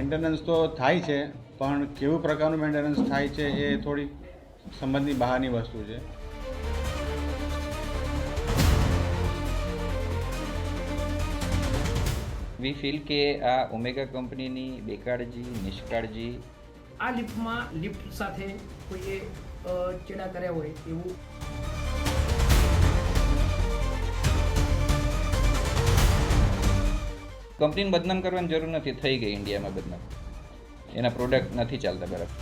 Maintenance તો થાય છે, પણ કેવું પ્રકારનું મેન્ટેનન્સ થાય છે એ થોડી સંબંધની બહારની વસ્તુ છે. વી ફીલ કે આ ઓમેગા કંપનીની બેકાળજી, નિષ્કાળજી, આ લિફ્ટમાં લિફ્ટ સાથે કોઈએ ચેડા કર્યા હોય એવું કંપનીને બદનામ કરવાની જરૂર નથી, થઈ ગઈ ઇન્ડિયામાં બદનામ. એના પ્રોડક્ટ નથી ચાલતા બરાબર.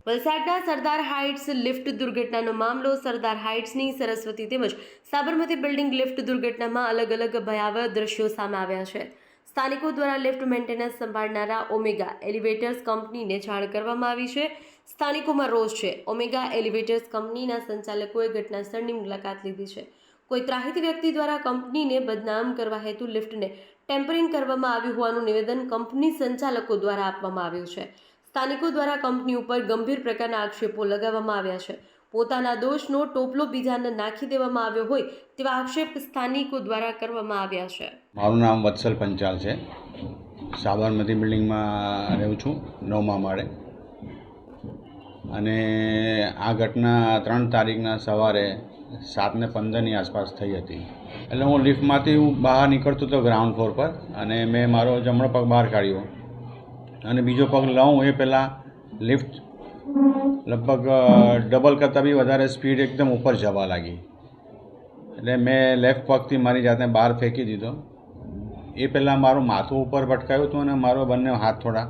વલસાડના સરદાર હાઇટ્સ લિફ્ટ દુર્ઘટનાનો મામલો. સરદાર હાઇટ્સની સરસ્વતી તેમજ સાબરમતી બિલ્ડિંગ લિફ્ટ દુર્ઘટનામાં અલગ અલગ ભયાવહ દ્રશ્યો સામે આવ્યા છે. સ્થાનિકો દ્વારા લિફ્ટ મેન્ટેનન્સ સંભાળનારા ઓમેગા એલિવેટર્સ કંપનીને જાણ કરવામાં આવી છે. સ્થાનિકોમાં રોષ છે. ઓમેગા એલિવેટર્સ કંપનીના સંચાલકોએ ઘટના સ્થળની મુલાકાત લીધી છે. કોઈ ત્રાહિત વ્યક્તિ દ્વારા કંપનીને બદનામ કરવા હેતુ લિફ્ટને ટેમ્પરિંગ કરવામાં આવ્યું હોવાનું નિવેદન કંપની સંચાલકો દ્વારા આપવામાં આવ્યું છે. સ્થાનિકો દ્વારા કંપની ઉપર ગંભીર પ્રકારના આક્ષેપો લગાવવામાં આવ્યા છે. પોતાના દોષનો ટોપલો બીજાને નાખી દેવામાં આવ્યો હોય તેવા આક્ષેપ સ્થાનિકો દ્વારા કરવામાં આવ્યા છે. મારું નામ વત્સલ પંચાલ છે. સાબરમતી બિલ્ડિંગમાં રહું છું, 9મા માળે. અને આ ઘટના 3 તારીખના સવારે 7:15ની આસપાસ થઈ હતી. એટલે હું લિફ્ટમાંથી બહાર નીકળતો હતો ગ્રાઉન્ડ ફ્લોર પર, અને મેં મારો જમણો પગ બહાર કાઢ્યો અને બીજો પગ લઉં એ પહેલાં લિફ્ટ લગભગ ડબલ કરતાં બી વધારે સ્પીડ એકદમ ઉપર જવા લાગી. એટલે મેં લેફ્ટ પગથી મારી જાતને બહાર ફેંકી દીધો. એ પહેલાં મારું માથું ઉપર ભટકાયું હતું અને મારો બંને હાથ થોડા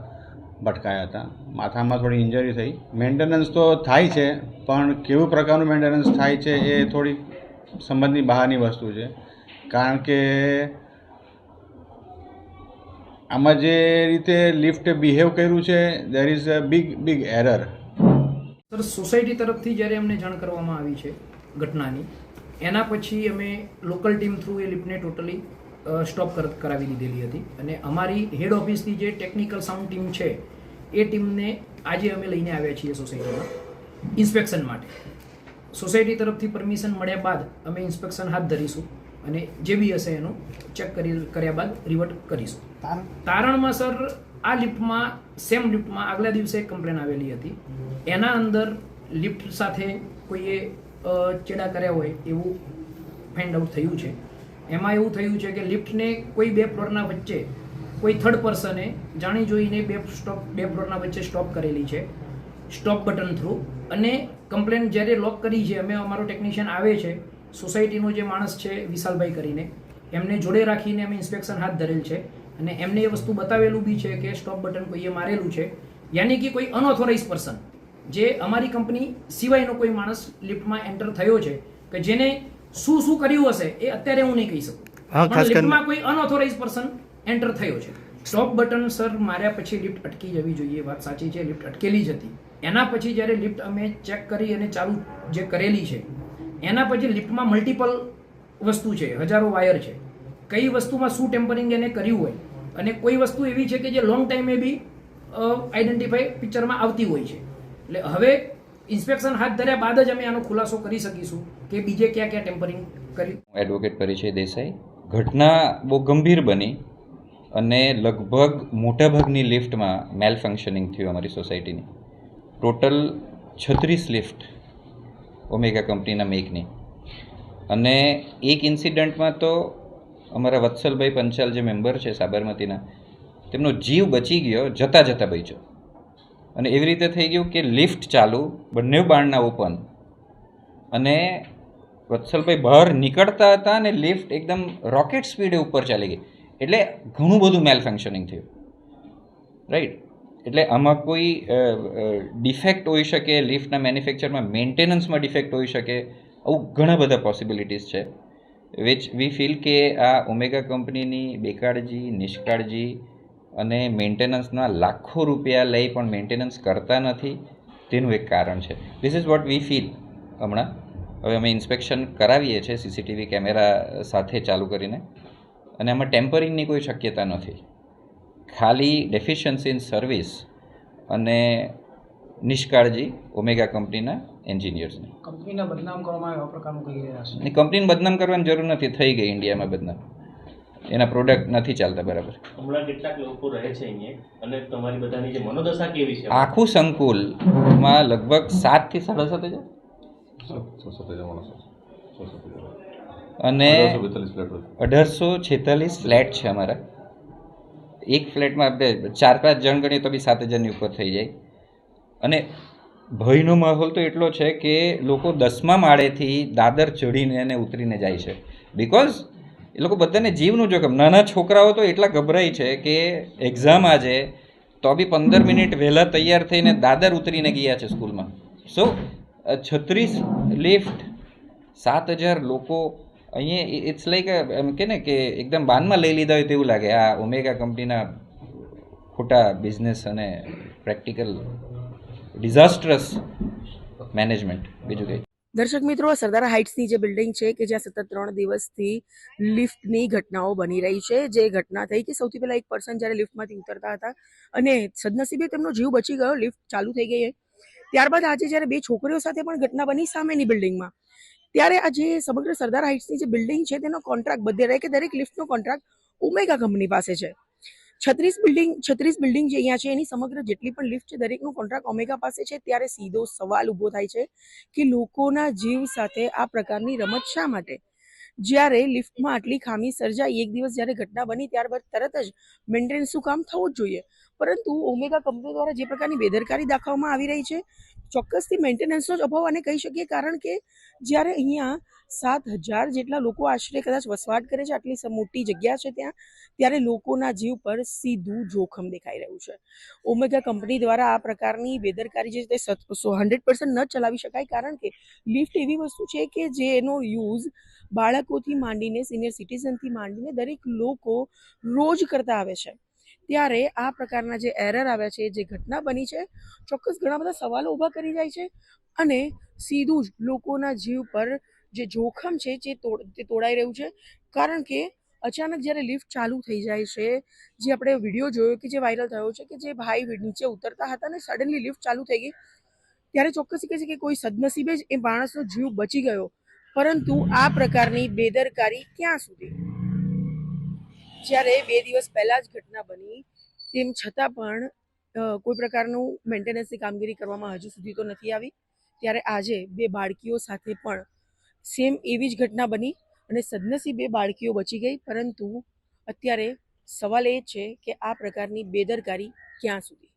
ભટકાયા હતા. માથામાં થોડી ઇન્જરી થઈ. મેન્ટેનન્સ તો થાય છે, પણ કેવું પ્રકારનું મેન્ટેનન્સ થાય છે એ થોડી સંબંધની બહારની વસ્તુ છે. કારણ કે આમાં જે રીતે લિફ્ટ બિહેવ કર્યું છે, there is a big error. Sir, society તરફથી જ્યારે અમને જાણ કરવામાં આવી છે ઘટનાની, એના પછી અમે લોકલ ટીમ થ્રુ એ લિફ્ટને ટોટલી સ્ટોપ કરાવી દીધેલી હતી. અને અમારી હેડ ઓફિસની જે ટેકનિકલ સાઉન્ડ ટીમ છે એ ટીમને આજે અમે લઈને આવ્યા છીએ સોસાયટીમાં ઇન્સ્પેક્શન માટે. સોસાયટી તરફથી પરમિશન મળ્યા બાદ અમે ઇન્સ્પેક્શન હાથ ધરીશું અને જે બી હશે એનું ચેક કર્યા બાદ રિવર્ટ કરીશું. તારણમાં સર, આ લિફ્ટમાં સેમ લિફ્ટમાં આગલા દિવસે એક કમ્પ્લેન આવેલી હતી. એના અંદર લિફ્ટ સાથે કોઈએ ચેડા કર્યા હોય એવું ફાઇન્ડ આઉટ થયું છે. એમાં એવું થયું છે કે લિફ્ટને કોઈ 2 ફ્લોરના વચ્ચે કોઈ થર્ડ પર્સને જાણી જોઈને બે ફ્લોરના વચ્ચે સ્ટોપ કરેલી છે, સ્ટોપ બટન થ્રુ. અને કમ્પ્લેન જ્યારે લોક કરી છે, અમે અમારો ટેકનિશિયન આવે છે, સોસાયટીનો જે માણસ છે વિશાલભાઈ કરીને, એમને જોડે રાખીને અમે ઇન્સ્પેક્શન હાથ ધરેલ છે. અને એમને એ વસ્તુ બતાવેલું બી છે કે સ્ટોપ બટન કોઈએ મારેલું છે. યાની કે કોઈ અનઓથોરાઇઝ પર્સન, જે અમારી કંપની સિવાયનો કોઈ માણસ લિફ્ટમાં એન્ટર થયો છે, કે જેને શું કર્યું હશે એ અત્યારે હું નહીં કહી શકું, પણ લિફ્ટમાં કોઈ અનઓથોરાઇઝ પર્સન એન્ટર થયો છે. સ્ટોપ બટન સર માર્યા પછી લિફ્ટ અટકી જવી જોઈએ, વાત સાચી છે, લિફ્ટ અટકેલી જ હતી. એના પછી જ્યારે લિફ્ટ અમે ચેક કરી અને ચાલુ જે કરેલી છે, એના પછી લિફ્ટમાં મલ્ટિપલ વસ્તુ છે, હજારો વાયર છે. કઈ વસ્તુમાં શું ટેમ્પરિંગ એને કર્યું હોય, અને કોઈ વસ્તુ એવી છે કે જે લોંગ ટાઈમે બી આઈડેન્ટિફાઈ પિક્ચરમાં આવતી હોય છે. એટલે હવે ઇન્સ્પેક્શન હાથ ધર્યા બાદ જ અમે આનો ખુલાસો કરી શકીશું કે બીજે ક્યાં ક્યાં ટેમ્પરિંગ કર્યું. એડવોકેટ પરિચય દેસાઈ. ઘટના બહુ ગંભીર બની અને લગભગ મોટાભાગની લિફ્ટમાં મેલ ફંક્શનિંગ થયું અમારી સોસાયટીની. ટોટલ 36 લિફ્ટ ઓમેગા કંપનીના મેકની. અને એક ઇન્સિડન્ટમાં તો અમારા વત્સલભાઈ પંચાલ જે મેમ્બર છે સાબરમતીના, તેમનો જીવ બચી ગયો, જતાં બચ્યો. અને એવી રીતે થઈ ગયું કે લિફ્ટ ચાલુ, બંને બારણા ઓપન, અને વત્સલભાઈ બહાર નીકળતા હતા અને લિફ્ટ એકદમ રોકેટ સ્પીડે ઉપર ચાલી ગઈ. એટલે ઘણું બધું મેલ ફંક્શનિંગ થયું, રાઈટ. એટલે આમાં કોઈ ડિફેક્ટ હોઈ શકે, લિફ્ટના મેન્યુફેક્ચરમાં મેન્ટેનન્સમાં ડિફેક્ટ હોઈ શકે, આવું ઘણા બધા પોસિબિલિટીઝ છે. વિચ વી ફીલ કે આ ઓમેગા કંપનીની બેકાળજી, નિષ્કાળજી અને મેન્ટેનન્સના લાખો રૂપિયા લઈ પણ મેન્ટેનન્સ કરતા નથી, તેનું એક કારણ છે. This is what we feel. હમણાં હવે અમે ઇન્સ્પેક્શન કરાવીએ છીએ સીસીટીવી કેમેરા સાથે ચાલુ કરીને, અને આમાં ટેમ્પરિંગની કોઈ શક્યતા નથી. ખાલી ડેફિશિયન્સી ઇન સર્વિસ અને નિષ્કાળજી ઓમેગા કંપનીના એન્જિનિયર્સને. કંપનીને બદનામ કરવામાં આવે એવા પ્રકારનું કહી રહ્યા છે. એ કંપનીને બદનામ કરવાની જરૂર નથી, થઈ ગઈ ઇન્ડિયામાં બદનામ. એના પ્રોડક્ટ નથી ચાલતા બરાબર. હમણાં કેટલાક લોકો રહે છે અહીંયા અને તમારી બધાની જે મનોદશા કેવી છે? આખું સંકુલમાં લગભગ 7 થી 7.5 હજાર અને 1846 ફ્લેટ છે અમારા. એક ફ્લેટમાં આપણે 4-5 જણ ગણીએ તો બી 7,000ની ઉપર થઈ જાય. અને ભયનો માહોલ તો એટલો છે કે લોકો 10મા માળેથી દાદર ચડીને અને ઉતરીને જાય છે. બિકોઝ એ લોકો બધાને જીવનું જોખમ. નાના છોકરાઓ તો એટલા ગભરાય છે કે એક્ઝામ આજે તો બી 15 મિનિટ વહેલા તૈયાર થઈને દાદર ઉતરીને ગયા છે સ્કૂલમાં. સો 36 લિફ્ટ, 7,000 લોકો અહીંયા. ઇટ્સ લાઈક એમ કે ને કે એકદમ બાનમાં લઈ લીધા હોય તેવું લાગે આ ઓમેગા કંપનીના ખોટા બિઝનેસ અને પ્રેક્ટિકલ ડિઝાસ્ટ્રસ મેનેજમેન્ટ. બીજું કંઈ દર્શક મિત્રો, સરદાર હાઇટ્સની જે બિલ્ડિંગ છે કે જ્યાં સતત 3 દિવસથી લિફ્ટની ઘટનાઓ બની રહી છે. જે ઘટના થઈ કે સૌથી પહેલા એક પર્સન જ્યારે લિફ્ટમાંથી ઉતરતા હતા અને સદનસીબે તેમનો જીવ બચી ગયો, લિફ્ટ ચાલુ થઈ ગઈ. ત્યારબાદ આજે જ્યારે 2 છોકરીઓ સાથે પણ ઘટના બની સામેની બિલ્ડિંગમાં, ત્યારે આ જે સમગ્ર સરદાર હાઇટ્સની જે બિલ્ડિંગ છે તેનો કોન્ટ્રાક્ટ દરેક લિફ્ટનો કોન્ટ્રાક્ટ ઓમેગા કંપની પાસે છે. 36 બિલ્ડિંગ જે અહીંયા છે એની સમગ્ર જેટલી પણ લિફ્ટ છે દરેકનો કોન્ટ્રાક્ટ ઓમેગા પાસે છે. ત્યારે સીધો સવાલ ઊભો થાય છે કે લોકોના જીવ સાથે આ પ્રકારની રમત શા માટે? જ્યારે લિફ્ટમાં આટલી ખામી સર્જાઈ, એક દિવસ જ્યારે ઘટના બની ત્યારબાદ તરત જ મેન્ટેનન્સનું કામ થવું જ જોઈએ. પરંતુ ઓમેગા કંપની દ્વારા જે પ્રકારની બેદરકારી દાખવવામાં આવી રહી છે, ચોક્કસથી મેન્ટેનન્સનો જ અભાવ આને કહી શકીએ. કારણ કે જ્યારે અહીંયા 7,000 જેટલા લોકો આશરે કદાચ વસવાટ કરે છે, આટલી મોટી જગ્યા છે ત્યાં, ત્યારે લોકોના જીવ પર સીધું જોખમ દેખાઈ રહ્યું છે. ઓમેગા કંપની દ્વારા આ પ્રકારની બેદરકારી જે 100% ન ચલાવી શકાય. કારણ કે લિફ્ટ એવી વસ્તુ છે કે જેનો યુઝ બાળકોથી માંડીને સિનિયર સિટીઝનથી માંડીને દરેક લોકો રોજ કરતા આવે છે. ત્યારે આ પ્રકારના જે એરર આવ્યા છે, જે ઘટના બની છે, ચોક્કસ ઘણા બધા સવાલો ઊભા કરી જાય છે અને સીધું જ લોકોના જીવ પર જે જોખમ છે તે તોડાઈ રહ્યું છે. કારણ કે અચાનક જ્યારે લિફ્ટ ચાલુ થઈ જાય છે, જે આપણે વિડીયો જોયો કે જે વાયરલ થયો છે કે જે ભાઈ નીચે ઉતરતા હતા અને સડનલી લિફ્ટ ચાલુ થઈ ગઈ, ત્યારે ચોક્કસ કહે છે કે કોઈ સદનસીબે જ એ માણસનો જીવ બચી ગયો. પરંતુ આ પ્રકારની બેદરકારી ક્યાં સુધી? જ્યારે 2 દિવસ પહેલા જ ઘટના બની, તેમ છતાં પણ કોઈ પ્રકારનું મેન્ટેનન્સની કામગીરી કરવામાં હજુ સુધી તો નથી આવી. ત્યારે આજે 2 બાળકીઓ સાથે પણ સેમ એવી જ ઘટના બની અને સદનસીબે બાળકીઓ બચી ગઈ. પરંતુ અત્યારે સવાલ એ છે કે આ પ્રકારની બેદરકારી ક્યાં સુધી?